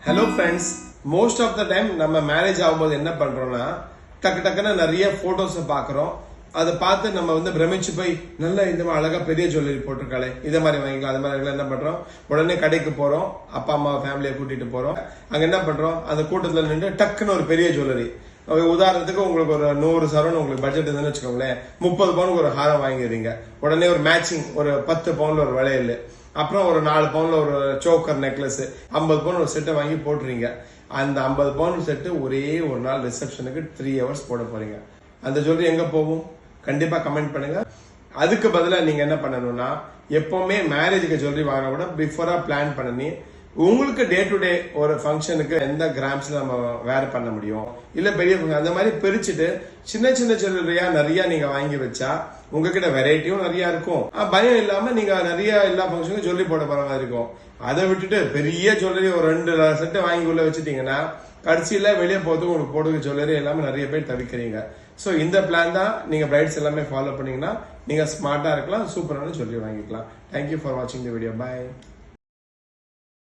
Hello friends, most of the time நம்ம marriage ஆகும்போது என்ன பண்றோம்னா டக்குன்னு நிறைய போட்டோஸ் பாக்குறோம். அதை பார்த்து நம்ம பிரமிச்சு போய் நல்ல இந்த மாதிரி அழகா பெரிய ஜுவல்லரி போட்டிருக்காளே இதை மாதிரி வாங்கிக்கலாம். அது மாதிரி என்ன பண்றோம், உடனே கடைக்கு போறோம், அப்பா அம்மா ஃபேமிலியை கூட்டிட்டு போறோம். அங்க என்ன பண்றோம், அந்த கூட்டத்துல நின்று டக்குன்னு ஒரு பெரிய ஜுவல்லரி, உதாரணத்துக்கு உங்களுக்கு ஒரு 100 சரவணன் உங்களுக்கு பட்ஜெட் இருந்துன்னு வச்சுக்கோங்களேன், 30 பவுனுக்கு ஒரு ஹாரம் வாங்கிடுறீங்க. உடனே ஒரு மேட்சிங் ஒரு 10 பவுன்ல ஒரு வளையல், அப்புறம் ஒரு 4 பவுன்ல ஒரு சோக்கர் நெக்லஸ், 50 பவுன் ஒரு செட்டை வாங்கி போட்டுறீங்க. அந்த 50 பவுன் செட்டு ஒரே ஒரு நாள் ரிசப்ஷனுக்கு 3 hours போட போறீங்க. அந்த ஜுவல்லரி எங்க போகும்? கண்டிப்பா கமெண்ட் பண்ணுங்க. அதுக்கு பதிலா நீங்க என்ன பண்ணணும்னா, எப்பவுமே மேரேஜுக்கு ஜுவல்லரி வாங்கினா கூட பிஃபோரா பிளான் பண்ணி உங்களுக்கு டே டு டே ஒரு ஃபங்க்ஷனுக்கு எந்த கிராம்ஸ்ல நம்ம வேர் பண்ண முடியும், இல்ல பெரிய அந்த மாதிரி பிரிச்சுட்டு சின்ன சின்ன ஜுவல்லரியா நிறைய நீங்க வாங்கி வச்சா உங்ககிட்ட வெரைட்டியும் நிறைய இருக்கும். பயம் இல்லாம நீங்க நிறைய எல்லா ஃபங்க்ஷனுக்கும் ஜுவல்லரி போட போற மாதிரி இருக்கும். அதை விட்டுட்டு பெரிய ஜுவல்லரி ஒரு 2 செட்டு வாங்கி உள்ள வச்சுட்டீங்கன்னா கடைசியில வெளியே போறதுக்கு உங்களுக்கு போடுற ஜுவல்லரி எல்லாமே நிறைய பேர் தவிக்கிறீங்க. சோ இந்த பிளான் தான் நீங்க பிரைட்ஸ் எல்லாமே ஃபாலோ பண்ணீங்கன்னா நீங்க ஸ்மார்ட்டா இருக்கலாம், சூப்பரான ஜுவல்லரி வாங்கிக்கலாம். தேங்க்யூ ஃபார் வாட்சிங் தி வீடியோ. பை.